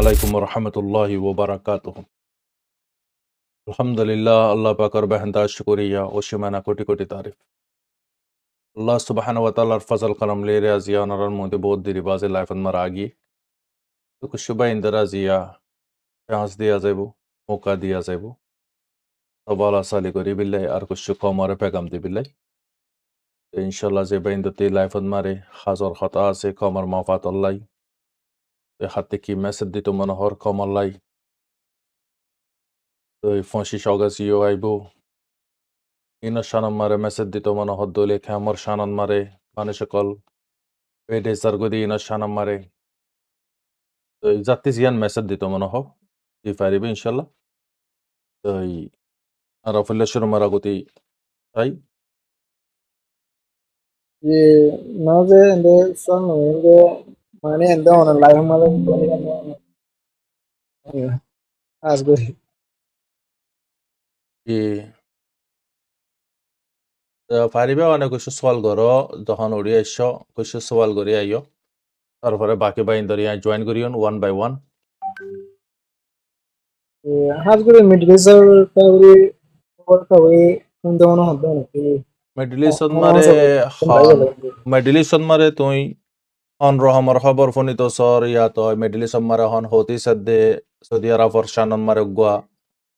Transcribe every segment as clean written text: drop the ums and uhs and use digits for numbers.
আলাইকুম রহমতুল্লাহি ওবারাকাতুহ। আলহামদুলিল্লাহ, আল্লাহ পাকের বেহেনতা শুকরিয়া ও সীমানা কোটি কোটি তারিফ। আল্লাহ সুবহানাহু ওয়া তাআলার ফজল করম লে রাজিয়া নরর মধ্যে বহুত দেরি বাজে লাইফত মারা আগি তো কুশুবা ইন্দরা জিয়া চান্স দিয়া যাইব, মৌকা দিয়া যাইব। সবালা সালি করি বিল্লাই আর কুশু কমরে পেগাম দি বিল্লাই ইনশাল্লাহ যে বাইন্দতে লাইফত মারে হাজর হতা আছে কমর মাফাত আল্লাহ হাতে কি মেসেজ দিত মনোহর কমল্লাই তো ফসি সগাসিও আইব ইনো শানন মারে মেসেজ দিত মনে হদ্দলে খেমর শানন মারে মানে সকল পেটে সারগদি ইনো শানন মারে তো জাতি জিয়ান মেসেজ দিত মনে হোক দি পারিবে ইনশাল্লাহ তো আরাফুল্লাহ শুরু মারা গতি তাই naze ende son ende mane ende on live male asgori পারিবে অনেক কিছু সওয়াল করো যখন উড়ি আইস কিছু সওয়াল করি আইও তারপরে বাকি বাইন ধরি জয়েন করিও one by one asgori mid resor kawri kunde ono hodde nahi মেডিলিসন মারে মেডিলিসন মারে তুই হন রহমর খবর ফোনিত সর ইয়াত মেডিলিসন মারে হন হতি সদ্দে সৌদি আরবর শানন মারে গুয়া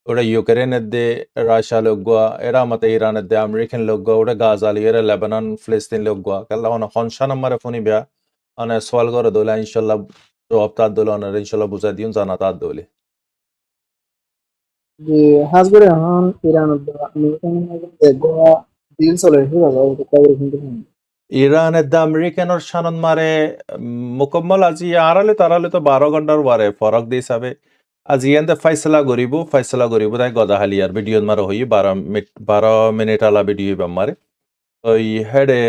ওটা ইউক্রেনের দে রাশিয়া লোগুয়া এরা মতে ইরানের দে আমেরিকান লোগুয়া ওটা গাজালি এরা লেবানন ফিলিস্তিন লোগুয়া কেলা হন হনশান মারে ফোনি বিয়া মানে সওয়াল করে দোলে ইনশাল্লাহ জবাব তার দোলে অনার ইনশাল্লাহ বুঝাই দিন জানা তার দোলে je asgori han iran american goa deal sole hiwa kawri kunde ইরানের দে আমেরিকানের শানন মারে মুকম্মল আজি আড়ালে তারালে তো 12 ঘন্টার বারে ফরক দিয়ে হিসাবে আজি এনতে ফাইসলা করিব তাই গদাহালিয়ার ভিডিও মারে হই 12 মিনিট আলা ভিডিও মারে ওই হেডে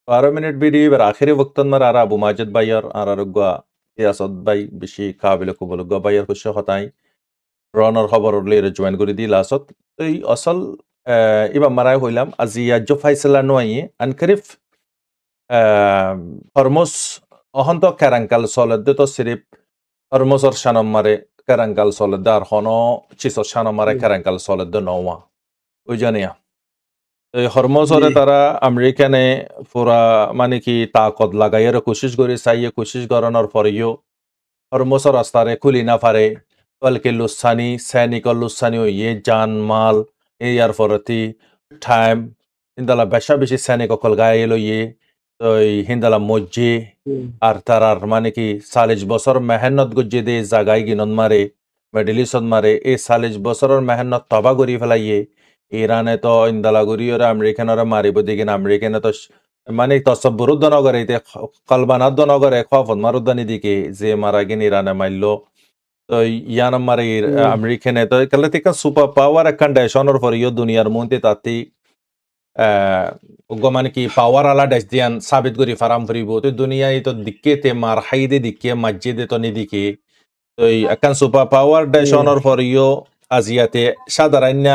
12 মিনিট ভিডিও এবার আখেরি বক্তন মার আর আবু মাজিদ ভাইয়ার আর গুয়া ইয়াসদ ভাই বেশি কাবিল কবল গুয়া ভাইয়ার খুশি হতাই রনর খবর লেরে জয়েন করে দি লাসত এই আসল ইবা মারাই হইলাম আজি আজ ফাইসলা নয় আনকরিফ হরমোস অহন্ত কেরাঙ্কাল সলদ তো সিরিপ হরমোসর শানম মারে কেরাঙ্কাল সলদ আর হন চিসর শানম মারে কেরাঙ্কাল সলদ নওয়া ওই জানিয়া এই হরমোসরে তারা আমেরিকানে পুরা মানে কি তাকত লাগাইয়ের কোশিশ করে চাইয়ে কোশিশ করানোর পরেও হরমোসর রাস্তারে খুলি না পারে বলকে লুসানি সৈনিকর লুসানি ইয়ে জান মাল ইয়ার ফরতি টাইম হিন্দালা বেশা বেশি সৈনিক অকল গায়ে এলো ইয়ে তো হিন্দালা মজ্জে আর তারার মানে কি 40 বছর মেহনত গজ্জে দে জাগাই গিনন মারে মেডিলিসন মারে এই 40 বছরের মেহনত তবা করি ফেলাইয়ে ইরানে তো ইন্দালা করি ওরা আমেরিকানরা মারিব দিকে আমেরিকানে তো মানে তসব্বুরুদ্দ নগরে এতে কলবানাদ্দ নগরে খফত মারুদ্দানি দিকে যে মারা গিন ইরানে মারলো তো ইয়ান মারে আমেরিকানে তো কেলে থেকে সুপার পাওয়ার কন্ডিশনের পর ইয়ে দুনিয়ার মধ্যে তাতে মানে কি পাওয়ার আলা দেশ দিয়ান সাবিত করি ফারাম ফুরিব তো দুনিয়ায় তো দিকে তে মার হাইদে দিকে মসজিদে তো নিদিকে তো একান সুপার পাওয়ার দেশনের পর ইয়ে আজিয়াতে সাধারণ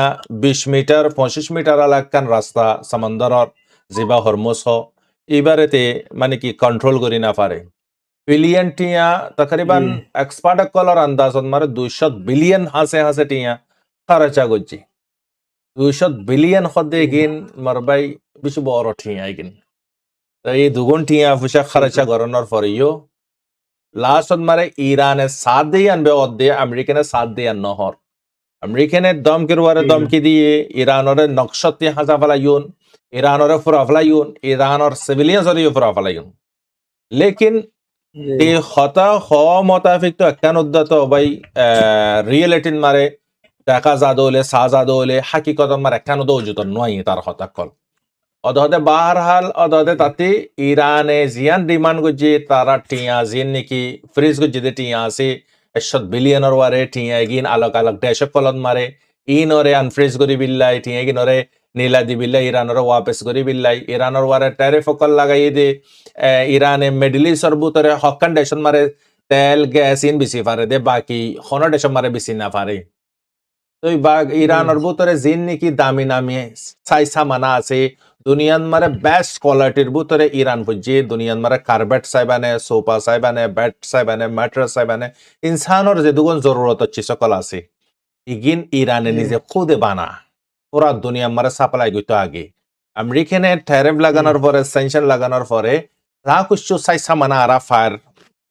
20 মিটার 25 মিটার আলা কান রাস্তা সমন্দরর জিবা হরমোস এবারেতে মানে কি কন্ট্রোল করি না পারে বিলিয়ন টিয়া তকরিবান এক্সপার্ট কলার আন্দাজত মারে 200 বিলিয়ন হাসে টিয়া খরচা করছি 200 বিলিয়ন হদে গিন মারবাই বেশি বড় টিয়া গিন এই দুগুণ টিয়া ফুসা খরচা করানোর পরেও লাস্টত মারে ইরানে সাথ দিয়ে আনবে অর্ধে আমেরিকানে সাথ দিয়ে আন নহর আমেরিকানের দমকির ওয়ারে দমকি দিয়ে ইরানরে নকশতে হাজা ফেলাইন ইরানরে ফুরা ফেলাইন ইরানর সিভিলিয়ানসরিও ফুরা ফেলাইন লেকিন এই হতা হ মোতাফিক তো একখান উদ্যত ভাই রিয়েলিটিন মারে দেখা যাদলে সা যাদলে হাকিকত মার একখান উদ্যোগ নয় তার হতা কল অদহদে বাহারহাল অদহদে তাতে ইরানে জিয়ান ডিমান্ড করছে তারা টিয়া জিন নাকি ফ্রিজ করছে যে টিয়া আছে 100 বিলিয়নের ওয়ারে টিয়া গিন আলোক আলোক দেশ কলন মারে ইনরে আনফ্রিজ করি বিল্লাই টিয়া গিনরে নীলা দি বিল্লাই ইরানরে ওয়াপেস করি বিল্লাই ইরানের ওয়ারে ট্যারিফ কল লাগাই দে ইরানে মিডল ইস্টর বুতরে হকান দেশন মারে তেল গ্যাস ইন বেশি পারে দে বাকি হন দেশন মারে বেশি না পারে তো ইরানের বুতরে জিন নাকি দামি নামি চাই সামানা আছে দুনিয়ান মারে বেস্ট কোয়ালিটির ভিতরে ইরান বুঝে দুনিয়ান মারে কার্পেট সাইবানে সোফা সাইবানে বেড সাইবানে ম্যাট্রেস সাইবানে ইনসানর যে দুগুণ জরুরত হচ্ছে সকল আছে ইগিন ইরানে নিজে খুদে বানা পুরা দুনিয়া মারে সাপ্লাই গইতো আগে আমেরিকানে ট্যারিফ লাগানোর পরে স্যাংশন লাগানোর পরে যা কিছু সাইসা মানা আরা ফায়ার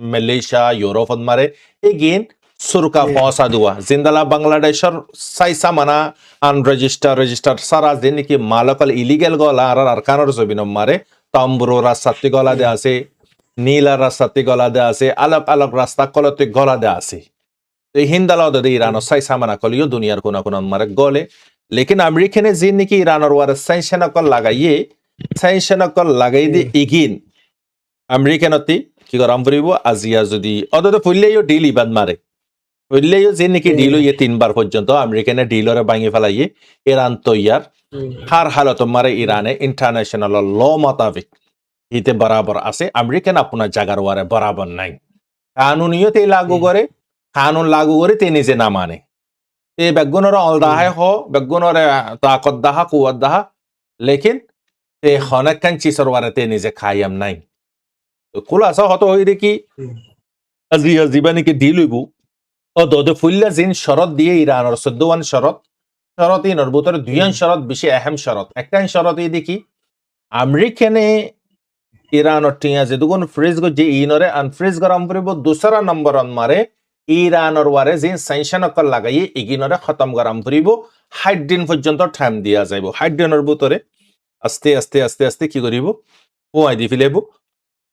মালয়েশিয়া ইউরোপ মারে ইগিন সুরকা পয়সা দুয়া জিন্দালা বাংলাদেশের সাইসা মানা রেজিস্টার সারা যে নাকি মালকল ইলিগেল গলা আর আরকানোর জবিন মারে তাম্বুরো রাস্তাতে গলা দে আছে নীলা রাস্তাতে গলা দে আছে আলাপ আলাপ রাস্তা কলতে গলা দে আছে তো হিন্দালা দে ইরানো সাইসা মানা কলিও দুনিয়ার কোন কোন মারে গলে লেকিন আমেরিকানে যে নাকি ইরানোর ওয়ার সাইশনকল লাগাই দি ইগিন আমেরিকানতি কি গরম পড়িব আজিয়া যদি অদতে ফুললেও ডিল ইবাদ মারে ফুললেও যে নাকি ডিল ইয়ে 3 বার পর্যন্ত আমেরিকানে ডিলরে ভাঙি ফেলাইয়ে ইরান তৈয়ার হার হালত মারে ইরানে ইন্টারন্যাশনাল ল মোতাবেক ইতে বরাবর আছে আমেরিকান আপনার জাগার ওয়ারে বরাবর নাই কানুনিয়তে লাগু করে কানুন লাগু করে তে নিজে না মানে তে বেগুনর অলদাহে হ বেগুনর তাকত দাহা কুয়াত দাহা লেকিন তে হনকান চিসর ওয়ারে তে নিজে খাইয়াম নাই খুলাসা হতো হই দেখি আজিয়া জীবানি কি ডিল হইব ও দদে ফুল্লা জিন শরত দিয়ে ইরানের 14 শরত ইনর ভিতরে 2 শরত বেশি আহম শরত একটা শরত এই দেখি আমেরিকানে ইরানের টিয়া যে দুগুণ ফ্রিজ গো যে ইনরে আনফ্রিজ গরম করিব দুসরা নম্বর মারে ইরানের ওয়ারে যে স্যাংশন কল লাগাই ইগিনরে খতম গরম করিব 60 দিন পর্যন্ত টাইম দিয়া যাইব 60 দিনের ভিতরে আস্তে আস্তে আস্তে আস্তে কি করিব ওয়াই দি ফিলেব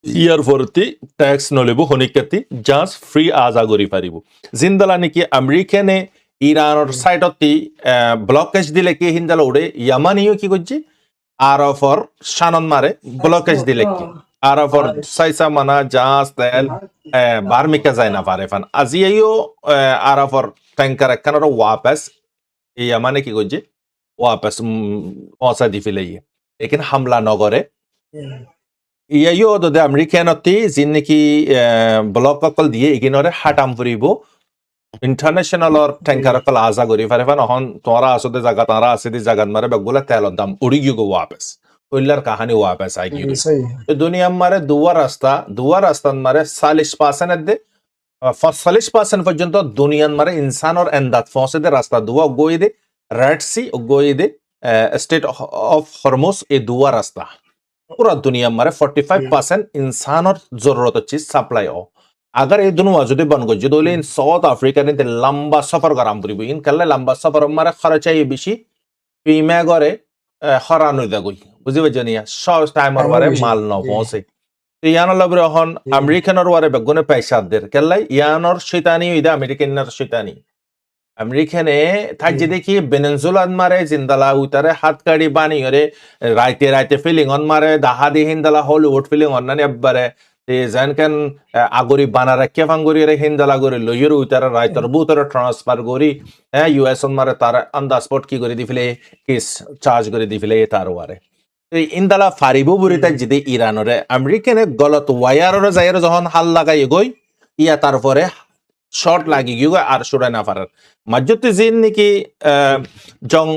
ইয়ার ফরতি ট্যাক্স নলেব হনিকাতি জাস্ট ফ্রি আজা করি পারিব জিন্দালা নাকি আমেরিকানে ইরানের সাইডতি ব্লকেজ দিলে কি হিন্দালা উড়ে ইয়ামানিও কি করছে আরফর শানন মারে ব্লকেজ দিলে কি আরফর সাইসা মানা জাস তেল বার্মিকা যায় না পারে ফান আজিও আরফর ট্যাঙ্কার একখানের ওয়াপাস ইয়ামানে কি করছে ওয়াপাস পৌঁছা দি ফেলে এখানে হামলা নগরে ইয়াইও দে আমেরিকানতি যিন নাকি ব্লক অকল দিয়ে ইগিনরে হাটাম ফুরিব ইন্টারন্যাশনালর ট্যাঙ্কার অকল আজা করি ফারে ফান অহন তোরা আসতে জায়গা তারা আছে দি জায়গাত মারে বেগুলা তেলর দাম উড়ি গিয়ে গো ওয়াপাস কইলার কাহানি ওয়াপাস আই গিয়ে দুনিয়া মারে দুয়া রাস্তা মারে 40% দে 40% পর্যন্ত দুনিয়ান মারে ইনসানর এন্দাত ফসে দে রাস্তা দুয়া গই দে রেড সি গই দে স্টেট অফ হরমুজ এ দুয়া রাস্তা পুরা দুনিয়া মারে 45% ইনসানর জরুরত চিজ সাপ্লাই ও अगर ये दोनों वजूदे बन गए जो इन साउथ अफ्रीका ने लंबा सफर गराम पुरी इन कल्ले लंबा सफर मारे खर्चा ये बेशी पीमे गरे खरानो दे गई बुझे बजनिया शॉर्ट टाइम और वारे माल न पहुंचे तो यानो लबरे हन अमेरिकन और वारे बगुने पैसा देर कल्ले यानो शैतानी इधर अमेरिकन नर शैतानी अमेरिकने था जिदे की वेनेजुएला मारे जिंदला उतरे हाथ कड़ी बानी अरे राइते फीलिंग ऑन मारे दहादी हिंदला हॉलीवुड फीलिंग ऑन नने अब्बरे ते जानकन आगोरी बाना रखे फांगोरी रे हिंदला गोरी लोयर उतर राइटर बुतर ट्रांसफर गोरी यूएस on मारे तार ऑन द स्पॉट की गोरी दिफले किस चार्ज गोरी दिफले तार वारे तो इंदला फारिबो बुरिता जिदे इरान रे अमेरिकन गलत वायर रे जायर जहन हाल लागाय गई इया तार परे शॉट লাগি গিয়ে আর শুরাই না পারার মাজুতে জিন নাকি জং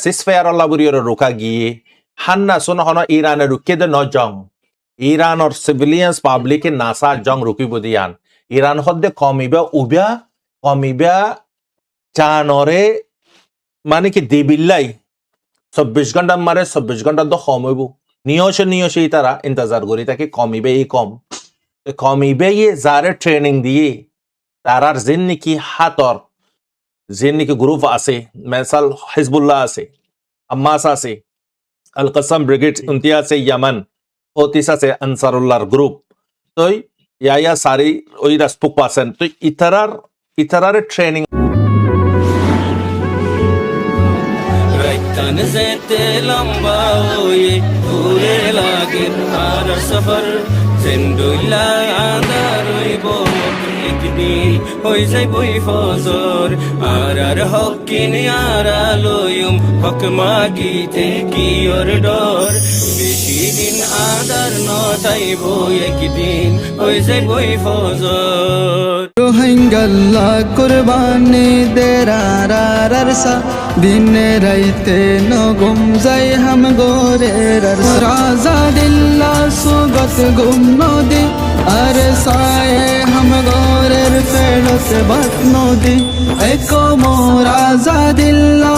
সিসফায়ার লাবুরিয়র রোকা গিয়ে হান্না সোনা হন ইরানে রুকে দে ন জং ইরান और সিভিলিয়ান্স পাবলিক নাসা জং রুকিব দিয়ান ইরান হদ্দে কমিবা জানরে মানে কি দেবিল্লাই 24 ঘন্টা মারে 24 ঘন্টা তো কমইব নিয়সে তারা ইন্তজার করি তাকে কমিবে এই যারে ট্রেনিং দিয়ে তারার জিন নাকি হাতর জিন নাকি গ্রুপ আছে মেসাল হিজবুল্লাহ আছে হামাস আছে আল কসম ব্রিগেড উনতিয়া আছে ইয়ামান ওতিস আছে আনসারুল্লাহর গ্রুপ তো ইয়া সারি ওই রাসপুক পাসেন তো ইতারার ট্রেনিং রাইতান যেতে লম্বা ওয়ে ঘুরে লাগে আর সফর জিন্দুল্লা আদার হইব একদিন হই যাইবই ফজর আর হকিন আর আলোয়ম হক মাগিতে কি ওর ডর বেশি দিন আদার নটাইব একদিন ওই যে বই ফজর রোহিঙ্গাল্লা কুরবানি দেরার সা दिन राइते न गुम जाय हम गोरे राजा दिल्ला सुगत गुम नदी अरे साए हम गोरेर पेड़त बत नदी एको मो राजा दिल्ला